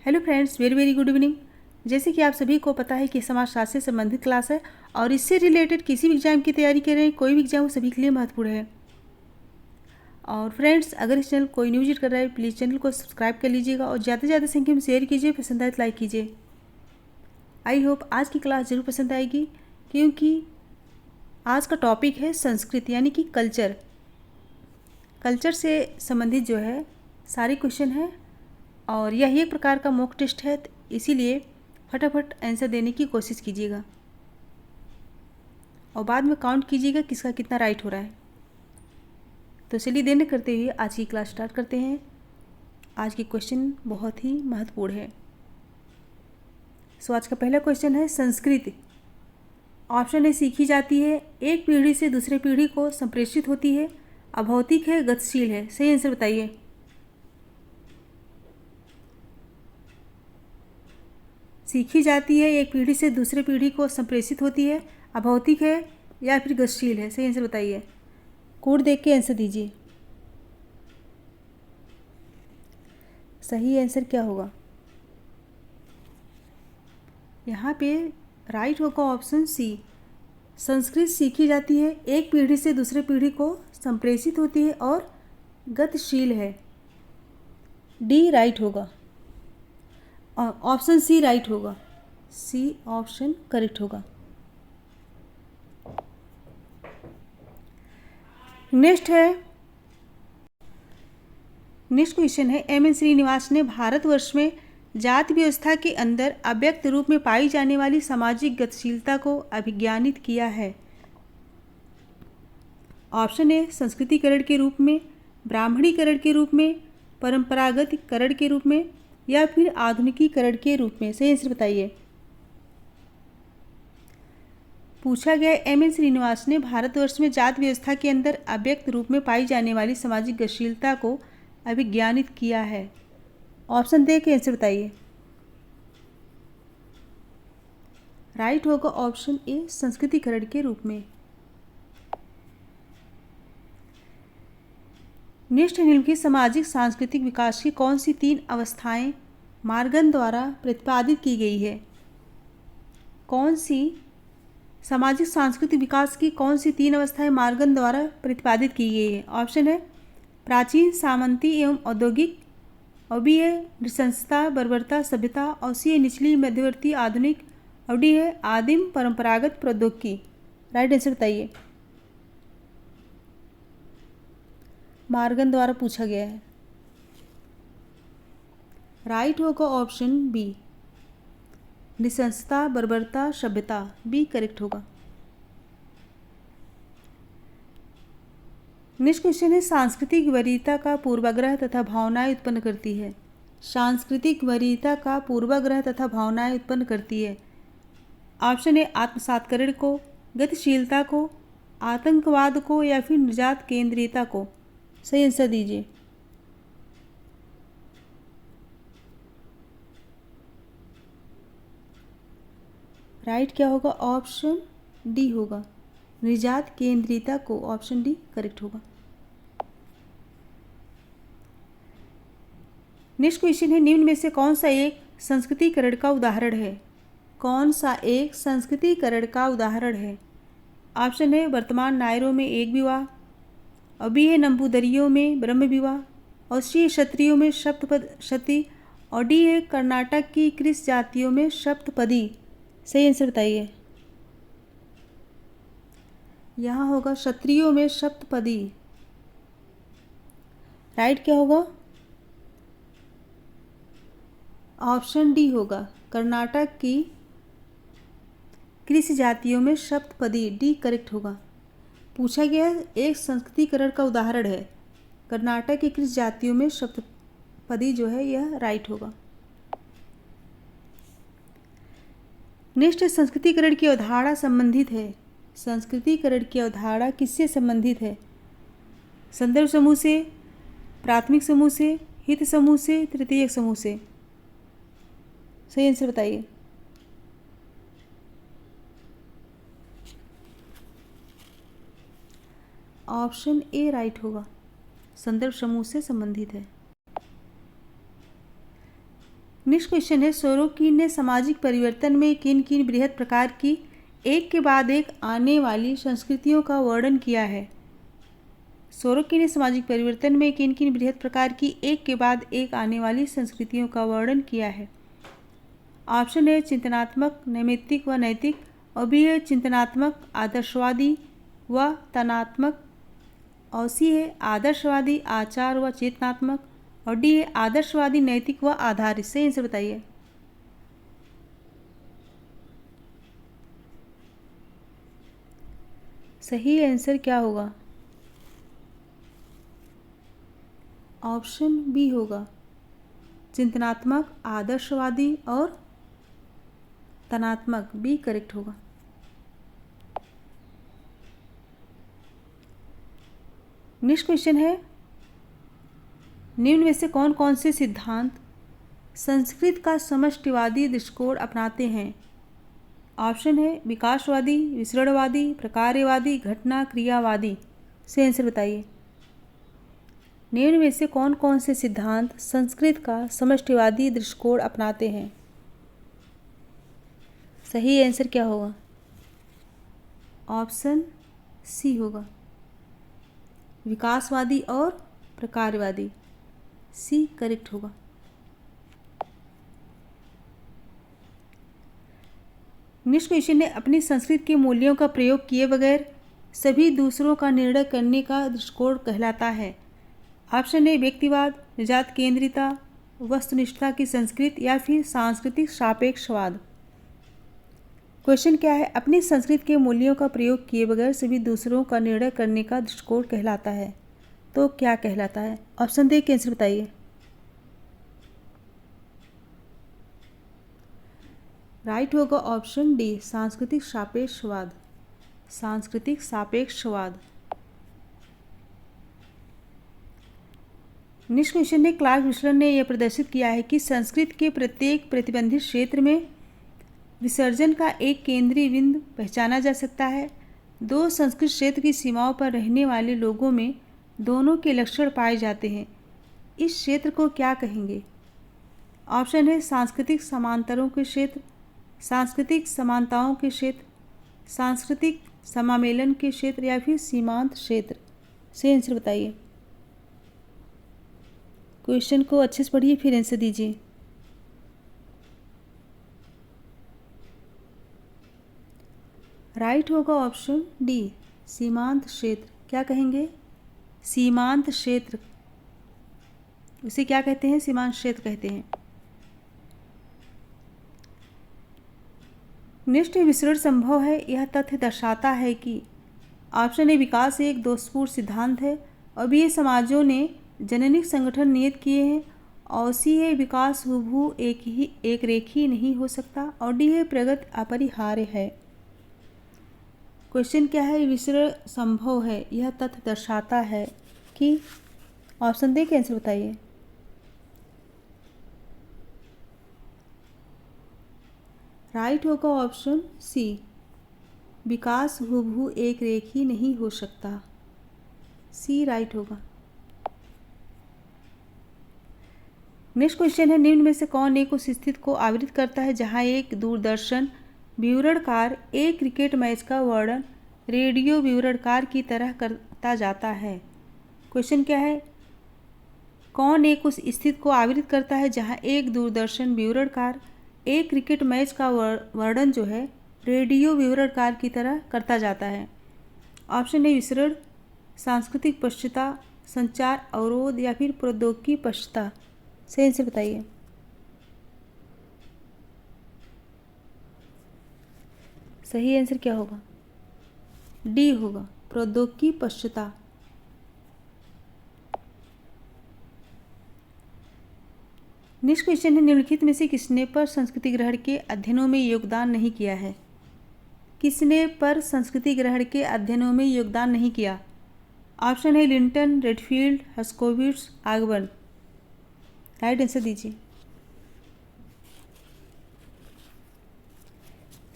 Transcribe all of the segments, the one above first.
Hello friends, very very good evening. जैसे कि आप सभी को पता है कि समाजशास्त्र से संबंधित क्लास है और इससे रिलेटेड किसी भी एग्जाम की तैयारी कर रहे हैं, कोई भी एग्जाम, वो सभी के लिए महत्वपूर्ण है। और फ्रेंड्स, अगर इस चैनल कोई न्यू विजिट कर रहा है, प्लीज़ चैनल को सब्सक्राइब कर लीजिएगा और ज़्यादा से ज़्यादा संख्या में शेयर कीजिए, पसंद आए तो लाइक कीजिए। आई होप आज की क्लास ज़रूर पसंद आएगी, क्योंकि आज का टॉपिक है संस्कृति यानी कि कल्चर। कल्चर से संबंधित जो है सारे क्वेश्चन हैं और यह एक प्रकार का मॉक टेस्ट है, तो इसीलिए फटाफट आंसर देने की कोशिश कीजिएगा और बाद में काउंट कीजिएगा किसका कितना राइट हो रहा है। तो चलिए देर न करते हुए आज की क्लास स्टार्ट करते हैं। आज की क्वेश्चन बहुत ही महत्वपूर्ण है। सो आज का पहला क्वेश्चन है संस्कृति। ऑप्शन ए सीखी जाती है, एक पीढ़ी से दूसरे पीढ़ी को संप्रेषित होती है, अभौतिक है, गतिशील है। सही आंसर बताइए। सीखी जाती है, एक पीढ़ी से दूसरे पीढ़ी को संप्रेषित होती है, अभौतिक है या फिर गतिशील है। सही आंसर बताइए। कोड देख के आंसर दीजिए। सही आंसर क्या होगा? यहाँ पे राइट होगा ऑप्शन सी। संस्कृत सीखी जाती है, एक पीढ़ी से दूसरे पीढ़ी को संप्रेषित होती है और गतिशील है। डी राइट होगा, ऑप्शन सी राइट होगा। सी ऑप्शन करेक्ट होगा। नेक्स्ट क्वेश्चन है एम एन श्रीनिवास ने भारतवर्ष में जाति व्यवस्था के अंदर अव्यक्त रूप में पाई जाने वाली सामाजिक गतिशीलता को अभिज्ञानित किया है। ऑप्शन ए संस्कृतिकरण के रूप में, ब्राह्मणीकरण के रूप में, परंपरागतकरण के रूप में या फिर आधुनिकीकरण के रूप में। सही आंसर बताइए। पूछा गया एम एन श्रीनिवास ने भारतवर्ष में जाति व्यवस्था के अंदर अव्यक्त रूप में पाई जाने वाली सामाजिक गतिशीलता को अभिज्ञानित किया है। ऑप्शन दे के आंसर बताइए। राइट होगा ऑप्शन ए संस्कृतिकरण के रूप में। नेक्स्ट निम्नलिखित सामाजिक सांस्कृतिक विकास की कौन सी 3 अवस्थाएं मार्गन द्वारा प्रतिपादित की गई है? कौन सी सामाजिक सांस्कृतिक विकास की कौन सी 3 अवस्थाएं मार्गन द्वारा प्रतिपादित की गई है? ऑप्शन है प्राचीन, सामंती एवं औद्योगिक, और बी है नृशंसता, बर्बरता, सभ्यता, और सी है निचली, मध्यवर्ती, आधुनिक, और डी है आदिम, परंपरागत, प्रौद्योगिकी। राइट आंसर बताइए। मार्गन द्वारा पूछा गया है। राइट होगा ऑप्शन बी निशंसता, बर्बरता, सभ्यता। बी करेक्ट होगा। नेक्स्ट क्वेश्चन है सांस्कृतिक वरीयता का पूर्वाग्रह तथा भावनाएं उत्पन्न करती है। सांस्कृतिक वरीयता का पूर्वाग्रह तथा भावनाएं उत्पन्न करती है। ऑप्शन ए आत्मसातकरण को, गतिशीलता को, आतंकवाद को या फिर निजात केंद्रीयता को। सही आंसर दीजिए। राइट क्या होगा? ऑप्शन डी होगा, निजात केंद्रीयता को। ऑप्शन डी करेक्ट होगा। नेक्स्ट क्वेश्चन है निम्न में से कौन सा एक संस्कृतिकरण का उदाहरण है? कौन सा एक संस्कृतिकरण का उदाहरण है? ऑप्शन है वर्तमान नायरों में एक विवाह, और बी है नंबूदरियों में ब्रह्म विवाह, और सी है क्षत्रियों में सप्तपद सती, और डी है कर्नाटक की कृष जातियों में सप्तपदी। सही आंसर बताइए। यहाँ होगा क्षत्रियों में सप्तपदी। राइट क्या होगा? ऑप्शन डी होगा, कर्नाटक की कृष जातियों में सप्तपदी। डी करेक्ट होगा। पूछा गया एक संस्कृतिकरण का उदाहरण है, कर्नाटक की कृष जातियों में सप्तपदी जो है यह राइट होगा। नेक्स्ट संस्कृतिकरण की अवधारणा संबंधित है। संस्कृतिकरण की अवधारणा किससे संबंधित है? संदर्भ समूह से, प्राथमिक समूह से, हित समूह से, तृतीयक समूह से। सही आंसर बताइए। ऑप्शन ए राइट होगा, संदर्भ समूह से संबंधित है। नेक्स्ट क्वेश्चन है, सोरोकिन ने सामाजिक परिवर्तन में किन किन बृहद प्रकार की एक के बाद एक आने वाली संस्कृतियों का वर्णन किया है। सोरोकिन ने सामाजिक परिवर्तन में किन किन बृहद प्रकार की एक के बाद एक आने वाली संस्कृतियों का वर्णन किया है। ऑप्शन है चिंतनात्मक, नैमित्तिक व नैतिक, और बी है चिंतनात्मक, आदर्शवादी व तनात्मक, और सी है आदर्शवादी, आचार व चेतनात्मक, और डी है आदर्शवादी, नैतिक व आधारित। सही आंसर बताइए। सही आंसर क्या होगा? ऑप्शन बी होगा, चिंतनात्मक, आदर्शवादी और तनात्मक। बी करेक्ट होगा। नेक्स्ट क्वेश्चन है, निम्न में से कौन कौन से सिद्धांत संस्कृत का समष्टिवादी दृष्टिकोण अपनाते हैं। ऑप्शन है विकासवादी, विसरणवादी, प्रकार्यवादी, घटना क्रियावादी। से आंसर बताइए। निम्न में से कौन कौन से सिद्धांत संस्कृत का समष्टिवादी दृष्टिकोण अपनाते हैं। सही आंसर क्या होगा? ऑप्शन सी होगा, विकासवादी और प्रकार्यवादी। सी करेक्ट होगा। नेक्स्ट क्वेश्चन है, अपनी संस्कृत के मूल्यों का प्रयोग किए बगैर सभी दूसरों का निर्णय करने का दृष्टिकोण कहलाता है। ऑप्शन है व्यक्तिवाद, निजात केंद्रिता, वस्तुनिष्ठता की संस्कृत, या फिर सांस्कृतिक सापेक्षवाद। क्वेश्चन क्या है, अपनी संस्कृत के मूल्यों का प्रयोग किए बगैर सभी दूसरों का निर्णय करने का दृष्टिकोण कहलाता है। तो क्या कहलाता है? ऑप्शन दे के आंसर बताइए। राइट होगा ऑप्शन डी, सांस्कृतिक सापेक्षवाद। सांस्कृतिक सापेक्षवाद। नेक्स्ट क्वेश्चन है, क्लार्क विस्लर ने यह प्रदर्शित किया है कि संस्कृत के प्रत्येक प्रतिबंधित क्षेत्र में विसर्जन का एक केंद्रीय बिंदु पहचाना जा सकता है। दो संस्कृत क्षेत्र की सीमाओं पर रहने वाले लोगों में दोनों के लक्षण पाए जाते हैं। इस क्षेत्र को क्या कहेंगे? ऑप्शन है सांस्कृतिक समांतरों के क्षेत्र, सांस्कृतिक समानताओं के क्षेत्र, सांस्कृतिक समामेलन के क्षेत्र, या फिर सीमांत क्षेत्र। से आंसर बताइए। क्वेश्चन को अच्छे से पढ़िए फिर आंसर दीजिए। राइट होगा ऑप्शन डी, सीमांत क्षेत्र। क्या कहेंगे? सीमांत क्षेत्र। उसे क्या कहते हैं? सीमांत क्षेत्र कहते हैं। नेक्स्ट विसरण संभव है, यह तथ्य दर्शाता है कि ऑप्शन ए विकास एक दोषपूर्ण सिद्धांत है, और बी समाजों ने जननिक संगठन नियत किए हैं, और सी है विकास हुबहू एक रेखी नहीं हो सकता, और डी है प्रगति अपरिहार्य है। क्वेश्चन क्या है, विसरण संभव है यह तथ्य दर्शाता है कि, ऑप्शन दे के आंसर बताइए। राइट होगा ऑप्शन सी, विकास हुबहू एक रेखी नहीं हो सकता। सी राइट होगा। नेक्स्ट क्वेश्चन है, निम्न में से कौन एक उस स्थिति को आवृत करता है जहां एक दूरदर्शन विवरणकार एक क्रिकेट मैच का वर्णन रेडियो विवरणकार की तरह करता जाता है। क्वेश्चन क्या है, कौन एक उस स्थिति को आवृत करता है जहां एक दूरदर्शन विवरणकार एक क्रिकेट मैच का वर्णन जो है रेडियो विवरणकार की तरह करता जाता है। ऑप्शन है विसरण, सांस्कृतिक पश्चिमता, संचार अवरोध, या फिर प्रौद्योगिकी पश्चिमता। सही आंसर बताइए। सही आंसर क्या होगा? डी होगा, प्रौद्योगिकी पश्चिमता। नेक्स्ट क्वेश्चन है, निम्नलिखित में से किसने पर संस्कृति ग्रहण के अध्ययनों में योगदान नहीं किया है। किसने पर संस्कृति ग्रहण के अध्ययनों में योगदान नहीं किया? ऑप्शन है लिंटन, रेडफील्ड, हस्कोविट्स, आगबर्न। राइट आंसर दीजिए।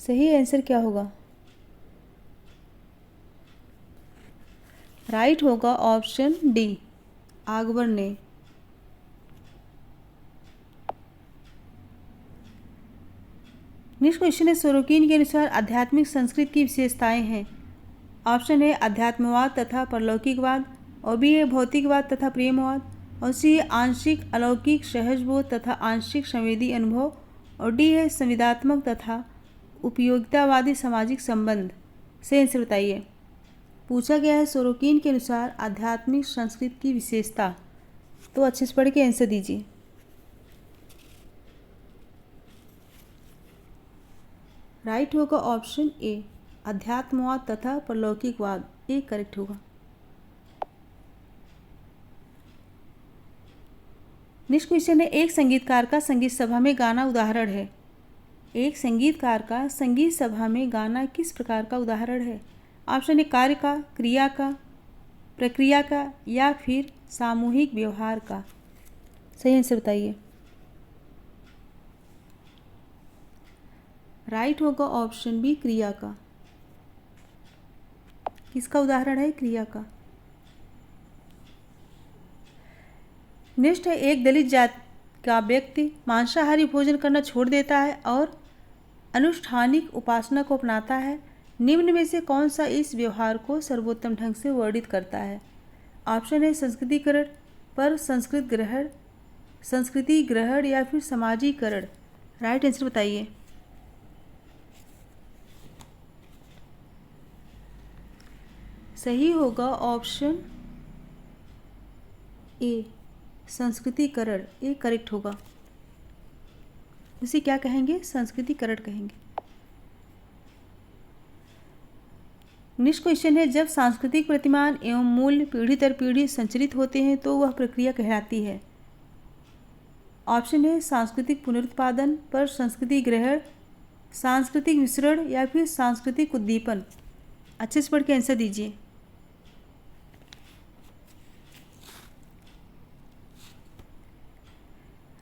सही आंसर क्या होगा? राइट होगा ऑप्शन डी, आगबर्न ने। नेक्स्ट क्वेश्चन है सोरोकिन के अनुसार आध्यात्मिक संस्कृति की विशेषताएं हैं। ऑप्शन है अध्यात्मवाद तथा परलौकिकवाद, और बी है भौतिकवाद तथा प्रेमवाद, और सी है आंशिक अलौकिक सहजबोध तथा आंशिक संवेदी अनुभव, और डी है संविदात्मक तथा उपयोगितावादी सामाजिक संबंध। सही आंसर बताइए। पूछा गया है सोरोकिन के अनुसार आध्यात्मिक संस्कृति की विशेषता, तो अच्छे से पढ़ के आंसर दीजिए। राइट होगा ऑप्शन ए अध्यात्मवाद तथा परलौकिकवाद, ए करेक्ट होगा। नेक्स्ट क्वेश्चन है एक संगीतकार का संगीत सभा में गाना उदाहरण है। एक संगीतकार का संगीत सभा में गाना किस प्रकार का उदाहरण है। ऑप्शन है कार्य का, क्रिया का, प्रक्रिया का, या फिर सामूहिक व्यवहार का। सही आंसर बताइए। राइट होगा ऑप्शन बी क्रिया का। किसका उदाहरण है, क्रिया का। नेक्स्ट है एक दलित जाति का व्यक्ति मांसाहारी भोजन करना छोड़ देता है और अनुष्ठानिक उपासना को अपनाता है। निम्न में से कौन सा इस व्यवहार को सर्वोत्तम ढंग से वर्णित करता है। ऑप्शन है संस्कृतिकरण, पर संस्कृति ग्रहण या फिर समाजीकरण। राइट आंसर बताइए। सही होगा ऑप्शन ए संस्कृतिकरण, ए करेक्ट होगा। उसे क्या कहेंगे, संस्कृतिकरण कहेंगे। नेक्स्ट क्वेश्चन है जब सांस्कृतिक प्रतिमान एवं मूल्य पीढ़ी दर पीढ़ी संचरित होते हैं तो वह प्रक्रिया कहलाती है। ऑप्शन है सांस्कृतिक पुनरुत्पादन, पर संस्कृति ग्रहण, सांस्कृतिक विसरण, या फिर सांस्कृतिक उद्दीपन। अच्छे से पढ़ के आंसर दीजिए।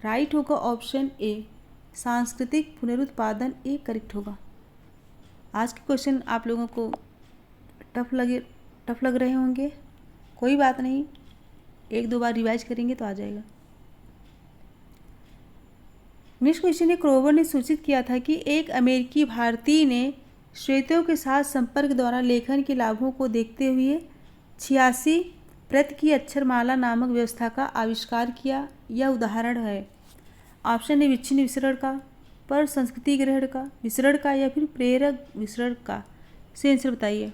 राइट होगा ऑप्शन ए सांस्कृतिक पुनरुत्पादन, ए करेक्ट होगा। आज के क्वेश्चन आप लोगों को टफ लग रहे होंगे, कोई बात नहीं, एक दो बार रिवाइज करेंगे तो आ जाएगा। नेक्स्ट क्वेश्चन है क्रोवर ने सूचित किया था कि एक अमेरिकी भारतीय ने श्वेतों के साथ संपर्क द्वारा लेखन के लाभों को देखते हुए 86 प्रति की अक्षरमाला नामक व्यवस्था का आविष्कार किया। यह उदाहरण है। ऑप्शन है विच्छिन्न विसरण का, पर संस्कृति ग्रहण का, विसरण का, या फिर प्रेरक विसरण का। सही आंसर बताइए।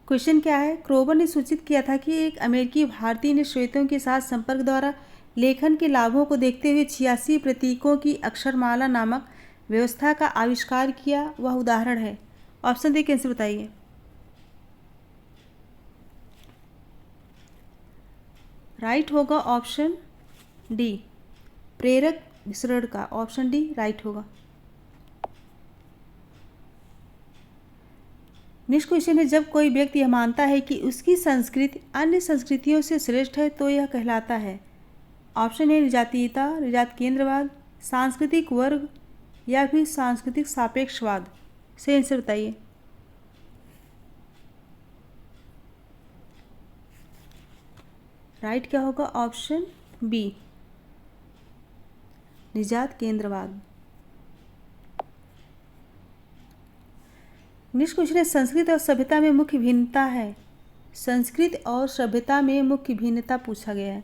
क्वेश्चन क्या है, क्रोवर ने सूचित किया था कि एक अमेरिकी भारतीय ने श्वेतों के साथ संपर्क द्वारा लेखन के लाभों को देखते हुए 86 प्रतीकों की अक्षरमाला नामक व्यवस्था का आविष्कार किया। वह उदाहरण है। ऑप्शन दे के आंसर बताइए। राइट होगा ऑप्शन डी प्रेरक विसरण का। ऑप्शन डी राइट होगा। नेक्स्ट क्वेश्चन है जब कोई व्यक्ति यह मानता है कि उसकी संस्कृति अन्य संस्कृतियों से श्रेष्ठ है तो यह कहलाता है। ऑप्शन है विजातीयता, विजात केंद्रवाद, सांस्कृतिक वर्ग, या फिर सांस्कृतिक सापेक्षवाद। सही आंसर बताइए। राइट क्या होगा, ऑप्शन बी निजात केंद्रवाद। नेक्स्ट क्वेश्चन है संस्कृत और सभ्यता में मुख्य भिन्नता है। संस्कृत और सभ्यता में मुख्य भिन्नता पूछा गया है।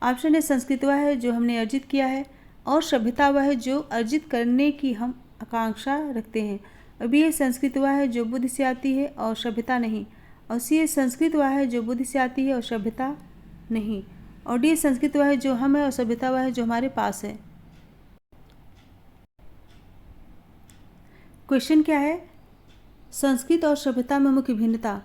ऑप्शन है संस्कृत वह है जो हमने अर्जित किया है, और सभ्यता वह है जो अर्जित करने की हम आकांक्षा रखते हैं। और बी है संस्कृत वह है जो बुद्धि से आती है और सभ्यता नहीं। और सी है संस्कृत वह है जो बुद्धि से आती है और सभ्यता नहीं। और डी संस्कृत वह है जो हम है और सभ्यता वह है जो हमारे पास है। क्वेश्चन क्या है, संस्कृत और सभ्यता में मुख्य भिन्नता।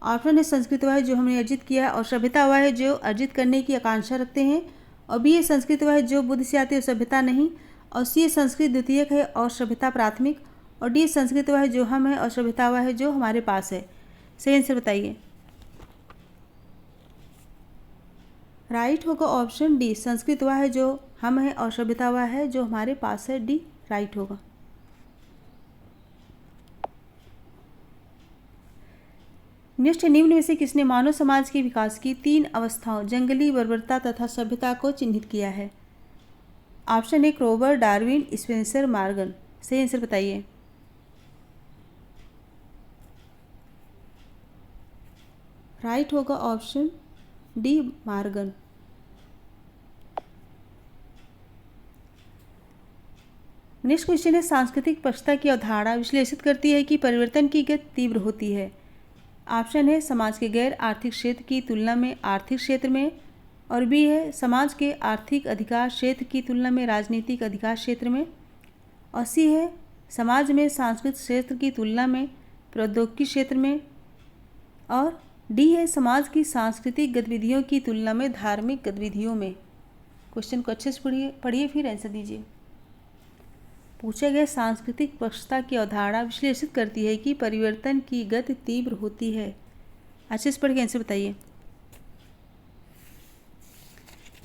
ऑप्शन है संस्कृत वह है जो हमने अर्जित किया है, और सभ्यता वह है जो अर्जित करने की आकांक्षा रखते हैं। और बी है संस्कृत वह है जो बुद्धि से आती है और सभ्यता नहीं। और सी है संस्कृत द्वितीयक है और सभ्यता प्राथमिक। और डी संस्कृत वह है जो हम है और सभ्यता वह है जो हमारे पास है। सही आंसर बताइए। राइट होगा ऑप्शन डी संस्कृत वह है जो हम है और सभ्यता वह है जो हमारे पास है। डी राइट होगा। नेक्स्ट निम्न में से किसने मानव समाज के विकास की 3 अवस्थाओं जंगली, बर्बरता तथा सभ्यता को चिन्हित किया है। ऑप्शन ए क्रोबर, डार्विन, स्पेंसर, मॉर्गन। सही आंसर बताइए। राइट होगा option D, Morgan. Next question है, सांस्कृतिक पक्षता की अवधारणा विश्लेषित करती है कि परिवर्तन की गति तीव्र होती है। ऑप्शन है समाज के गैर आर्थिक क्षेत्र की तुलना में आर्थिक क्षेत्र में, और बी है समाज के आर्थिक अधिकार क्षेत्र की तुलना में राजनीतिक अधिकार क्षेत्र में, और सी है समाज में सांस्कृतिक क्षेत्र की तुलना में प्रौद्योगिकी क्षेत्र में, और डी है समाज की सांस्कृतिक गतिविधियों की तुलना में धार्मिक गतिविधियों में। क्वेश्चन को अच्छे से पढ़िए फिर आंसर दीजिए। पूछा गया, सांस्कृतिक पक्षता की अवधारणा विश्लेषित करती है कि परिवर्तन की गति तीव्र होती है। अच्छे से पढ़ के आंसर बताइए।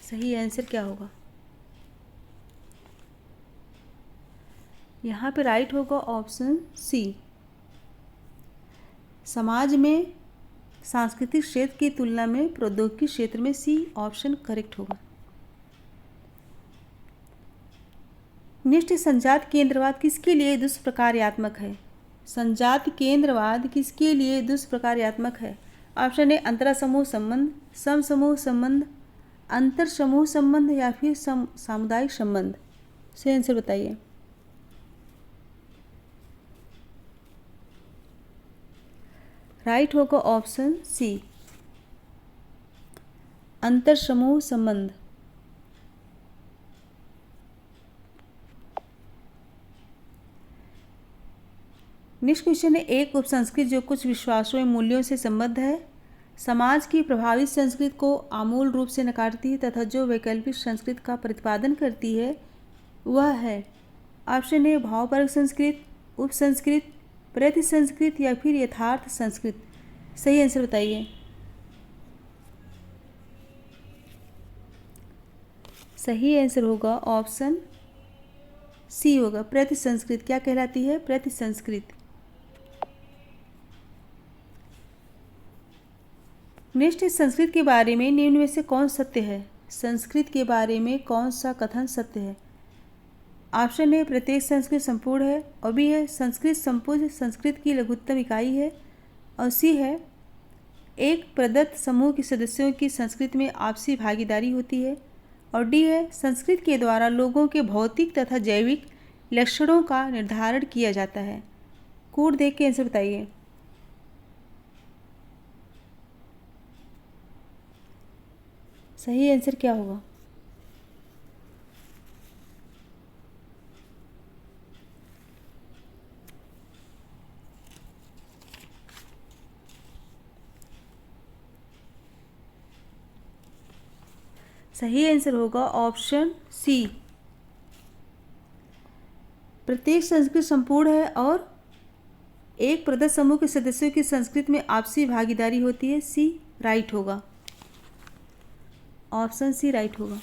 सही आंसर क्या होगा? यहाँ पे राइट होगा ऑप्शन सी, समाज में सांस्कृतिक क्षेत्र की तुलना में प्रौद्योगिकी क्षेत्र में। सी ऑप्शन करेक्ट होगा। नेक्स्ट, संजात केंद्रवाद किसके लिए दुष्प्रकार्यात्मक है? संजात केंद्रवाद किसके लिए दुष्प्रकार्यात्मक है? ऑप्शन ए अंतरा समूह संबंध, सम समूह संबंध, अंतर समूह संबंध, या फिर सामुदायिक संबंध। सही आंसर बताइए। राइट होगा ऑप्शन सी, अंतर समूह संबंध। नेक्स्ट क्वेश्चन है, एक उपसंस्कृति जो कुछ विश्वासों एवं मूल्यों से संबद्ध है, समाज की प्रभावित संस्कृति को आमूल रूप से नकारती है तथा जो वैकल्पिक संस्कृति का प्रतिपादन करती है वह है। ऑप्शन ए भावपरक संस्कृत, उप संस्कृत, प्रति संस्कृत, या फिर यथार्थ संस्कृत। सही आंसर बताइए। सही आंसर होगा ऑप्शन सी होगा, प्रति संस्कृत। क्या कहलाती है? प्रति संस्कृत। नेक्स्ट है, संस्कृत के बारे में निम्न में से कौन सत्य है? संस्कृत के बारे में कौन सा कथन सत्य है? ऑप्शन ए प्रत्येक संस्कृत संपूर्ण है, और बी है संस्कृत संपूर्ण संस्कृत की लघुत्तम इकाई है, और सी है एक प्रदत्त समूह के सदस्यों की संस्कृत में आपसी भागीदारी होती है, और डी है संस्कृत के द्वारा लोगों के भौतिक तथा जैविक लक्षणों का निर्धारण किया जाता है। कोड देख के आंसर बताइए। सही आंसर क्या होगा? सही आंसर होगा ऑप्शन सी, प्रत्येक संस्कृत संपूर्ण है और एक प्रदत्त समूह के सदस्यों की संस्कृत में आपसी भागीदारी होती है। सी राइट होगा, ऑप्शन सी राइट होगा।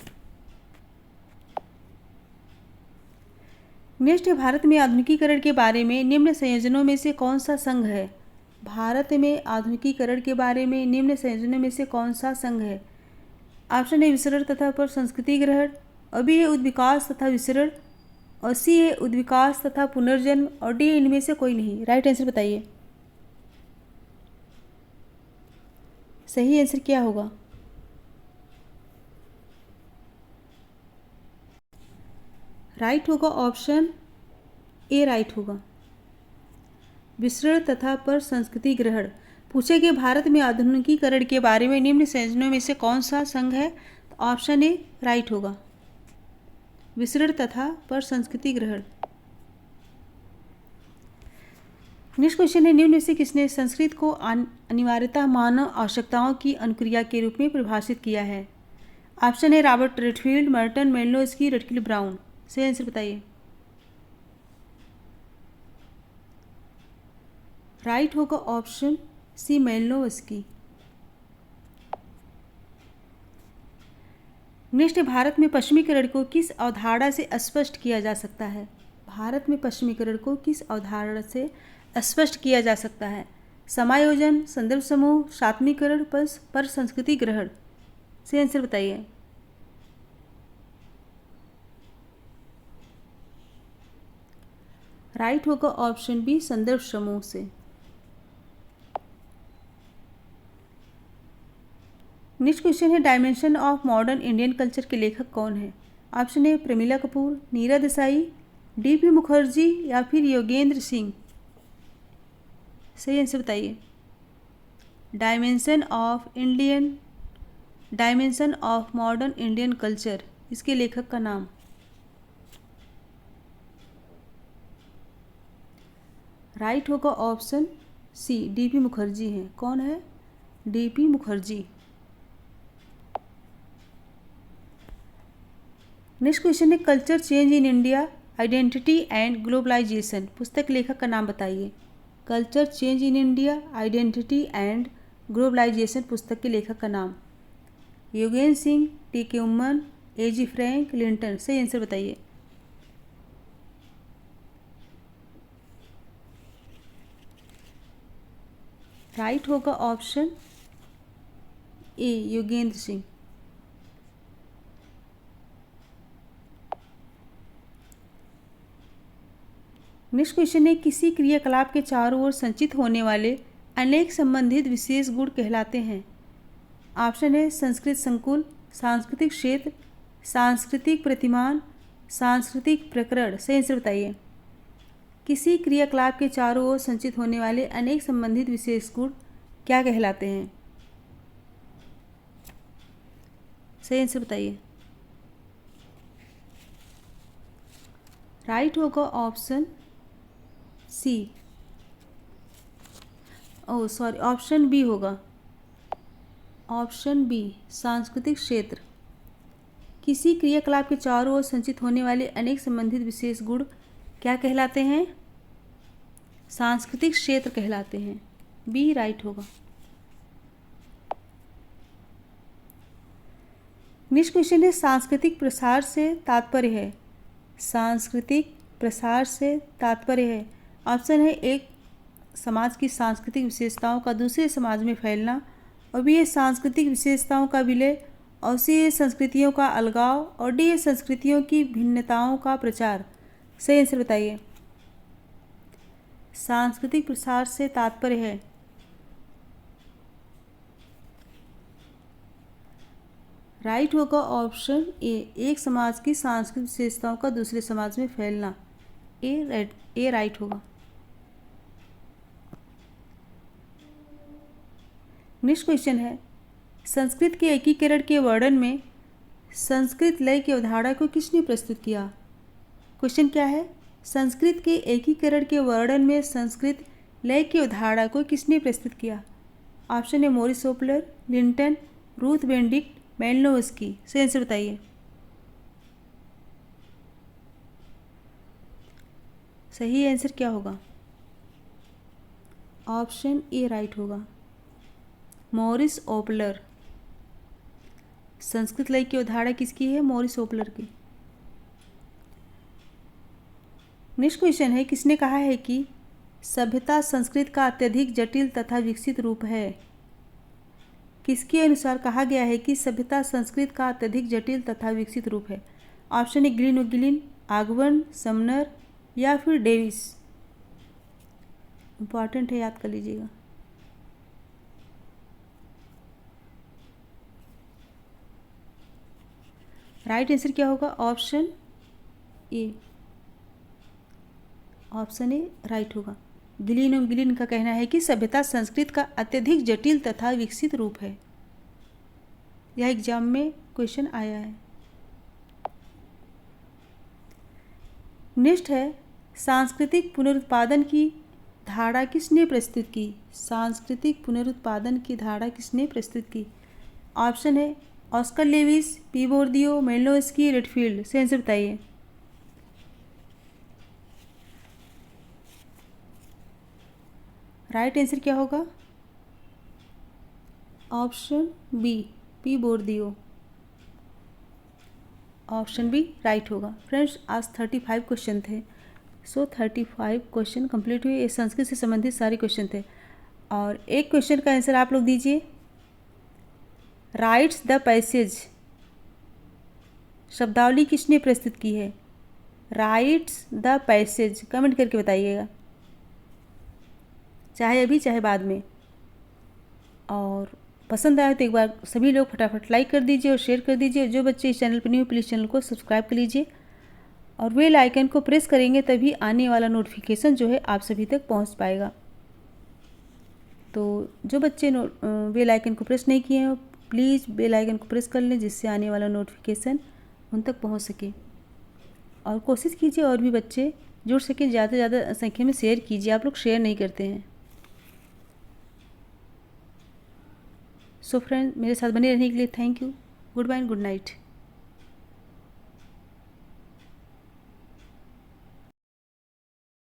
नेक्स्ट है, भारत में आधुनिकीकरण के बारे में निम्न संयोजनों में से कौन सा संघ है? भारत में आधुनिकीकरण के बारे में निम्न संयोजनों में से कौन सा संघ है? ऑप्शन ए विसरण तथा पर संस्कृति ग्रहण, और बी है उद्विकास तथा विसरण, और सी है उद्विकास तथा पुनर्जन्म, और डी इनमें से कोई नहीं। राइट आंसर बताइए। सही आंसर क्या होगा? राइट होगा ऑप्शन ए राइट होगा, विसरण तथा पर संस्कृति ग्रहण। पूछे गए भारत में आधुनिकीकरण के बारे में निम्न संयोजनों में से कौन सा संघ है? तो ऑप्शन ए राइट होगा, विसरण तथा पर संस्कृति ग्रहण। नेक्स्ट क्वेश्चन है, निम्न में से किसने संस्कृत को अनिवार्यतः मानव आवश्यकताओं की अनुक्रिया के रूप में परिभाषित किया है? ऑप्शन है रॉबर्ट रेडफील्ड, मर्टन मेलिनोव्स्की, रटकिल ब्राउन। सही आंसर बताइए। राइट होगा ऑप्शन सी, मेलिनोव्स्की। नेक्स्ट, भारत में पश्चिमीकरण को किस अवधारणा से स्पष्ट किया जा सकता है? भारत में पश्चिमीकरण को किस अवधारणा से स्पष्ट किया जा सकता है? समायोजन, संदर्भ समूह, सात्मीकरण, पर संस्कृति ग्रहण। सही आंसर बताइए। राइट होगा ऑप्शन बी संदर्भ समूह से। नेक्स्ट क्वेश्चन है dimension of modern Indian culture के लेखक कौन है। Option A Pramila Kapoor, Neera Desai, DP Mukherjee या फिर योगेंद्र सिंह। सही आंसर बताइए। Dimension of modern Indian culture, इसके लेखक का नाम। राइट होगा ऑप्शन सी डीपी मुखर्जी हैं। कौन है? डीपी मुखर्जी। नेक्स्ट क्वेश्चन है culture change in India, identity and globalization, पुस्तक लेखक का नाम बताइए। Culture change in India, identity and globalization, पुस्तक के लेखक का नाम। Yogendra Singh, T K Oommen, A G Frank, Linton. सही आंसर बताइए। राइट होगा option A Yogendra Singh. Next question है किसी क्रियाकलाप के चारों ओर संचित होने वाले अनेक संबंधित विशेष गुण कहलाते हैं। ऑप्शन है संस्कृत संकुल, सांस्कृतिक क्षेत्र, सांस्कृतिक प्रतिमान, सांस्कृतिक प्रकरण। सही आंसर बताइए। किसी क्रियाकलाप के चारों ओर संचित होने वाले अनेक संबंधित विशेष गुण क्या कहलाते हैं? सही आंसर बताइए। राइट होगा ऑप्शन सी, ऑप्शन बी होगा। ऑप्शन बी सांस्कृतिक क्षेत्र। किसी क्रियाकलाप के चारों ओर संचित होने वाले अनेक संबंधित विशेष गुण क्या कहलाते हैं? सांस्कृतिक क्षेत्र कहलाते हैं। बी राइट होगा। नेक्स्ट क्वेश्चन है सांस्कृतिक प्रसार से तात्पर्य है। सांस्कृतिक प्रसार से तात्पर्य है। ऑप्शन है एक समाज की सांस्कृतिक विशेषताओं का दूसरे समाज में फैलना, और बी है सांस्कृतिक विशेषताओं का विलय, और सी है संस्कृतियों का अलगाव, और डी है संस्कृतियों की भिन्नताओं का प्रचार। सही आंसर बताइए। सांस्कृतिक प्रसार से तात्पर्य है। राइट होगा ऑप्शन ए एक समाज की सांस्कृतिक विशेषताओं का दूसरे समाज में फैलना। ए राइट होगा। नेक्स्ट क्वेश्चन है संस्कृत के एकीकरण के वर्णन में संस्कृत लय की अवधारणा को किसने प्रस्तुत किया? क्वेश्चन क्या है? संस्कृत के एकीकरण के वर्णन में संस्कृत लय की अवधारणा को किसने प्रस्तुत किया? ऑप्शन है मॉरिस ओपलर, लिंटन, रूथ बेंडिक्ट, मेलिनोव्स्की। सही आंसर बताइए। सही आंसर क्या होगा? ऑप्शन ए राइट होगा। मॉरिस ओपलर। संस्कृत लय की अवधारणा किसकी है? मॉरिस ओपलर की। नेक्स्ट क्वेश्चन है किसने कहा है कि सभ्यता संस्कृत का अत्यधिक जटिल तथा विकसित रूप है? किसके अनुसार कहा गया है कि सभ्यता संस्कृत का अत्यधिक जटिल तथा विकसित रूप है? ऑप्शन है ग्रीन ओगिलिन, आगवन, समनर या फिर डेविस। इंपॉर्टेंट है, याद कर लीजिएगा। राइट आंसर क्या होगा? Option A. Option A right होगा। गिलिन और गिलिन का कहना है कि सभ्यता संस्कृत का अत्यधिक जटिल तथा विकसित रूप है। यह एग्जाम में क्वेश्चन आया है। नेक्स्ट है सांस्कृतिक पुनरुत्पादन की धारणा किसने प्रस्तुत की? सांस्कृतिक पुनरुत्पादन की धारणा किसने प्रस्तुत की? ऑप्शन है Oscar Lewis, P Bourdieu, Malinowski, Redfield. से आंसर बताइए। राइट आंसर क्या होगा? Option B P Bourdieu. Option B right होगा। फ्रेंड्स आज 35 क्वेश्चन थे। 35 क्वेश्चन कंप्लीट हुए। ये संस्कृत से संबंधित सारे क्वेश्चन थे। और एक क्वेश्चन का आंसर आप लोग दीजिए। राइट्स द पैसेज शब्दावली किसने प्रस्तुत की है? राइट्स द पैसेज, कमेंट करके बताइएगा, चाहे अभी चाहे बाद में। और पसंद आए तो एक बार सभी लोग फटाफट लाइक कर दीजिए और शेयर कर दीजिए। जो बच्चे इस चैनल पर न्यू, प्लीज़ चैनल को सब्सक्राइब कर लीजिए और बेल आइकन को प्रेस करेंगे तभी आने वाला नोटिफिकेशन जो है आप सभी तक पहुंच पाएगा। तो जो बच्चे बेल आइकन को प्रेस नहीं किए हैं प्लीज़ बेल आइकन को प्रेस कर लें, जिससे आने वाला नोटिफिकेशन उन तक पहुंच सके। और कोशिश कीजिए और भी बच्चे जुड़ सकें, ज़्यादा से ज़्यादा संख्या में शेयर कीजिए, आप लोग शेयर नहीं करते हैं। सो फ्रेंड, मेरे साथ बने रहने के लिए thank you. Good bye and good night.